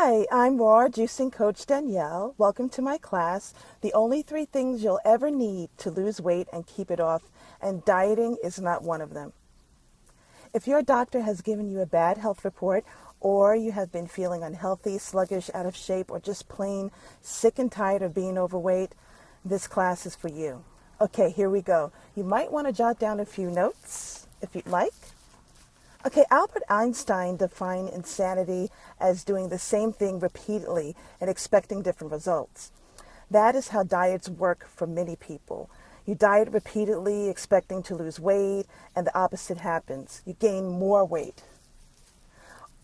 Hi, I'm Raw Juicing Coach Danielle. Welcome to my class, The Only 3 Things You'll Ever Need to Lose Weight and Keep It Off, and dieting is not one of them. If your doctor has given you a bad health report, or you have been feeling unhealthy, sluggish, out of shape, or just plain sick and tired of being overweight, this class is for you. Okay, here we go. You might want to jot down a few notes if you'd like. Okay, Albert Einstein defined insanity as doing the same thing repeatedly and expecting different results. That is how diets work for many people. You diet repeatedly, expecting to lose weight, and the opposite happens. You gain more weight.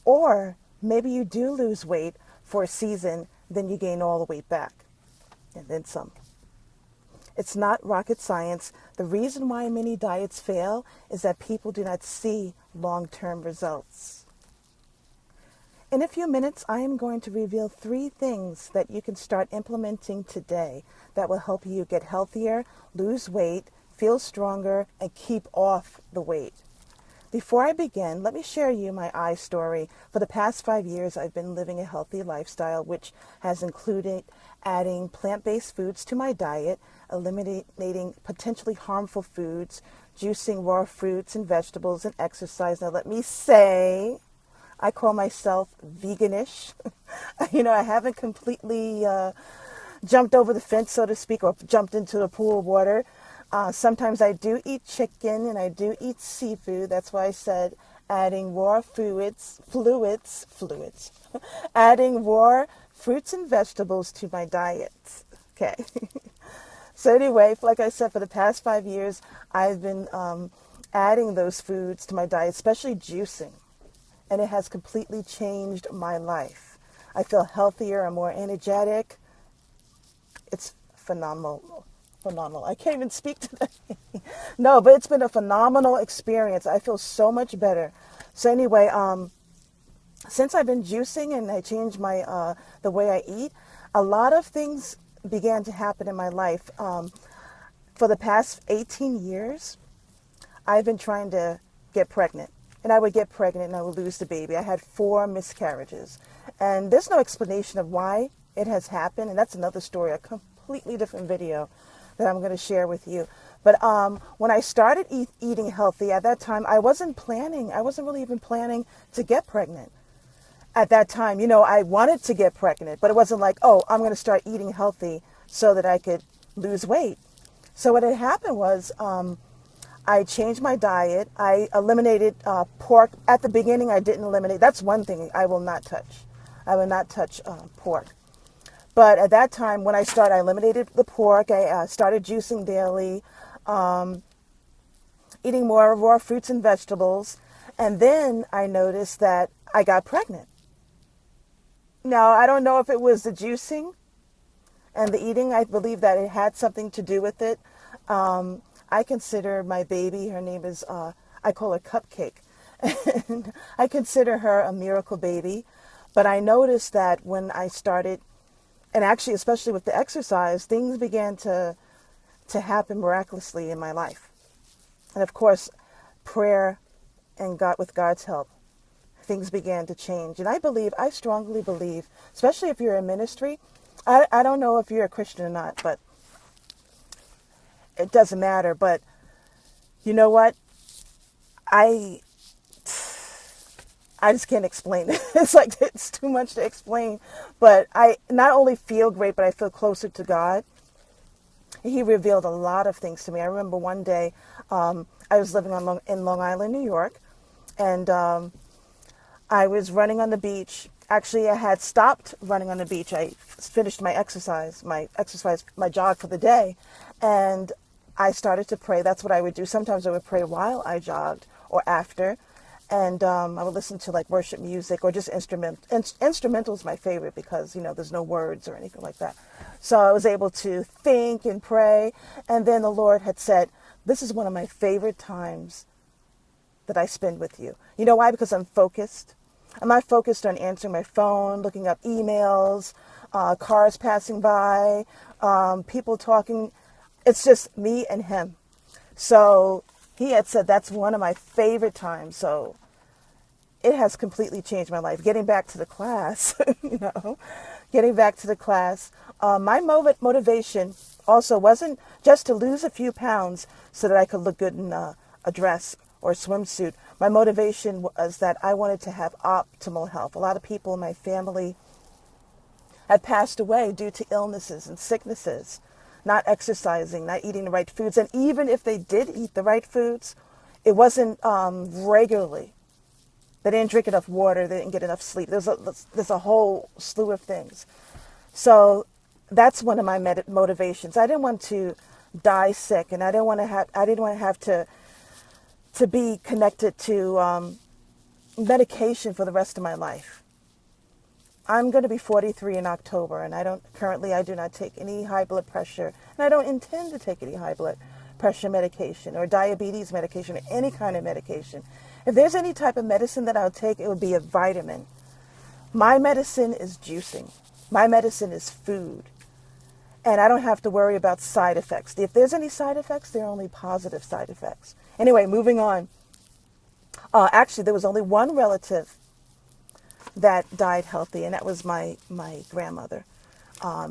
Or maybe you do lose weight for a season, then you gain all the weight back, and then some. It's not rocket science. The reason why many diets fail is that people do not see long-term results. In a few minutes, I am going to reveal 3 things that you can start implementing today that will help you get healthier, lose weight, feel stronger, and keep off the weight. Before I begin, let me share you my story. For the past 5 years, I've been living a healthy lifestyle, which has included adding plant-based foods to my diet, eliminating potentially harmful foods, juicing raw fruits and vegetables, and exercise. Now, let me say, I call myself veganish. I haven't completely jumped over the fence, so to speak, or jumped into the pool of water. Sometimes I do eat chicken and I do eat seafood. That's why I said adding raw fluids, adding raw fruits and vegetables to my diet. Okay. So anyway, like I said, for the past 5 years, I've been adding those foods to my diet, especially juicing. And it has completely changed my life. I feel healthier, I'm more energetic. It's phenomenal. I can't even speak today. No, but it's been a phenomenal experience. I feel so much better. So anyway, since I've been juicing and I changed my the way I eat, a lot of things began to happen in my life. For the past 18 years, I've been trying to get pregnant. And I would get pregnant and I would lose the baby. I had 4 miscarriages. And there's no explanation of why it has happened. And that's another story, a completely different video that I'm going to share with you. But when I started eating healthy, at that time, I wasn't really even planning to get pregnant. At that time, I wanted to get pregnant, but it wasn't like, oh, I'm going to start eating healthy so that I could lose weight. So what had happened was I changed my diet. I eliminated pork. At the beginning, I didn't eliminate. That's one thing I will not touch. I will not touch pork. But at that time, when I eliminated the pork. I started juicing daily, eating more raw fruits and vegetables. And then I noticed that I got pregnant. Now, I don't know if it was the juicing and the eating. I believe that it had something to do with it. I consider my baby, her name is, I call her Cupcake. And I consider her a miracle baby. But I noticed that when I started, and actually, especially with the exercise, things began to happen miraculously in my life. And of course, prayer and with God's help, things began to change. And I strongly believe, especially if you're in ministry, I don't know if you're a Christian or not, but it doesn't matter. But you know what? I just can't explain it. It's too much to explain. But I not only feel great, but I feel closer to God. He revealed a lot of things to me. I remember one day I was living in Long Island, New York, and I was running on the beach. Actually, I had stopped running on the beach. I finished my jog for the day, and I started to pray. That's what I would do. Sometimes I would pray while I jogged or after. And I would listen to worship music or just instrumental is my favorite because, there's no words or anything like that. So I was able to think and pray. And then the Lord had said, this is one of my favorite times that I spend with you. You know why? Because I'm focused. I'm not focused on answering my phone, looking up emails, cars passing by, people talking. It's just me and him. So he had said that's one of my favorite times. So it has completely changed my life. Getting back to the class, getting back to the class, my motivation also wasn't just to lose a few pounds so that I could look good in a dress or swimsuit. My motivation was that I wanted to have optimal health. A lot of people in my family had passed away due to illnesses and sicknesses, not exercising, not eating the right foods. And even if they did eat the right foods, it wasn't regularly. They didn't drink enough water. They didn't get enough sleep. There's a whole slew of things. So that's one of my motivations. I didn't want to die sick, and I didn't want to have to be connected to medication for the rest of my life. I'm going to be 43 in October, and I do not take any high blood pressure, and I don't intend to take any high blood pressure medication or diabetes medication or any kind of medication. If there's any type of medicine that I'll take, it would be a vitamin. My medicine is juicing. My medicine is food. And I don't have to worry about side effects. If there's any side effects, they're only positive side effects. Anyway, moving on. Actually, there was only one relative that died healthy, and that was my grandmother.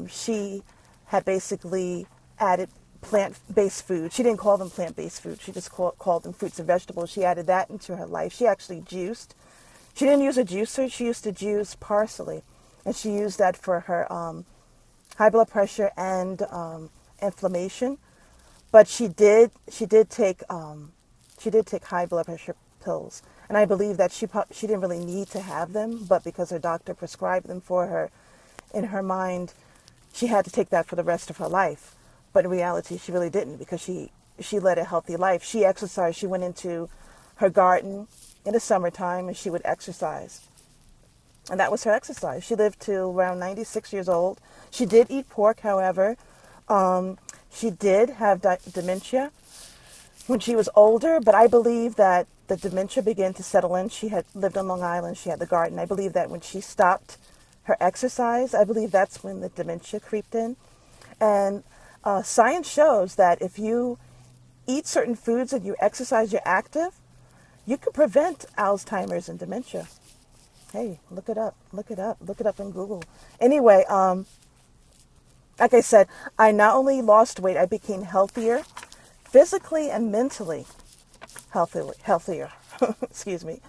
She had basically added plant-based food. She didn't call them plant-based food. She just called them fruits and vegetables. She added that into her life. She actually juiced. She didn't use a juicer. She used to juice parsley, and she used that for her high blood pressure and inflammation. But she did take high blood pressure pills, and I believe that she didn't really need to have them, but because her doctor prescribed them for her, in her mind, she had to take that for the rest of her life. But in reality, she really didn't, because she led a healthy life. She exercised. She went into her garden in the summertime, and she would exercise. And that was her exercise. She lived till around 96 years old. She did eat pork, however. She did have dementia when she was older, but I believe that the dementia began to settle in. She had lived on Long Island. She had the garden. I believe that when she stopped her exercise, I believe that's when the dementia creeped in. And science shows that if you eat certain foods and you exercise, you're active, you can prevent Alzheimer's and dementia. Hey, look it up in Google. Anyway, like I said, I not only lost weight, I became healthier, physically and mentally healthier. Excuse me.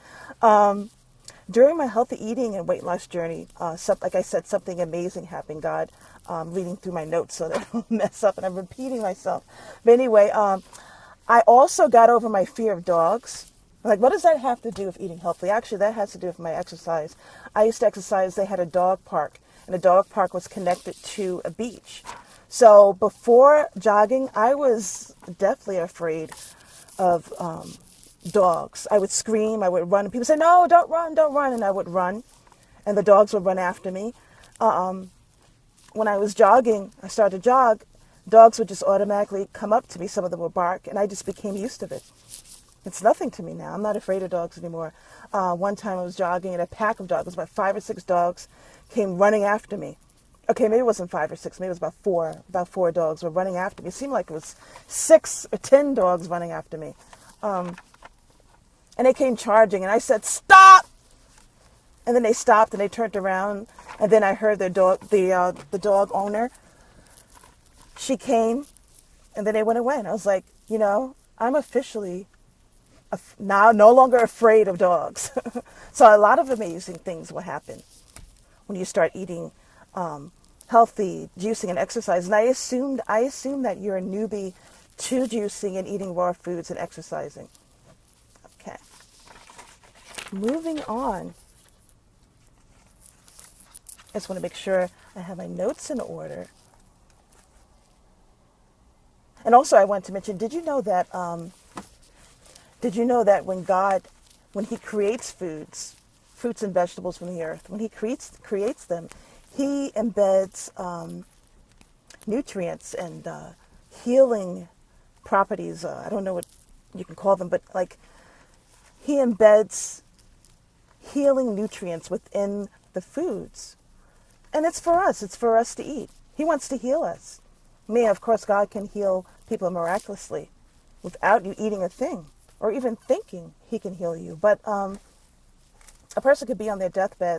During my healthy eating and weight loss journey, like I said, something amazing happened. God, reading through my notes so that I don't mess up, and I'm repeating myself. But anyway, I also got over my fear of dogs. Like, what does that have to do with eating healthy? Actually, that has to do with my exercise. I used to exercise. They had a dog park, and the dog park was connected to a beach. So before jogging, I was deathly afraid of dogs. I would scream, I would run, and people say, "No, don't run," and I would run, and the dogs would run after me. When I was jogging, I started to jog, dogs would just automatically come up to me. Some of them would bark, and I just became used to it. It's nothing to me now. I'm not afraid of dogs anymore. One time I was jogging, and a pack of dogs, about 5 or 6 dogs, came running after me. Okay, maybe it wasn't 5 or 6, maybe it was about four. About 4 dogs were running after me. It seemed like it was 6 or 10 dogs running after me. And they came charging, and I said, "Stop!" And then they stopped, and they turned around, and then I heard the dog owner. She came, and then they went away, and I was like, I'm officially now no longer afraid of dogs. So a lot of amazing things will happen when you start eating healthy, juicing, and exercise. And I assume that you're a newbie to juicing and eating raw foods and exercising. Okay. Moving on. I just want to make sure I have my notes in order. And also I want to mention, did you know that when he creates fruits and vegetables from the earth, when he creates them, he embeds nutrients and healing properties. I don't know what you can call them, but like he embeds healing nutrients within the foods. And it's for us. It's for us to eat. He wants to heal us. Of course, God can heal people miraculously without you eating a thing or even thinking he can heal you. But A person could be on their deathbed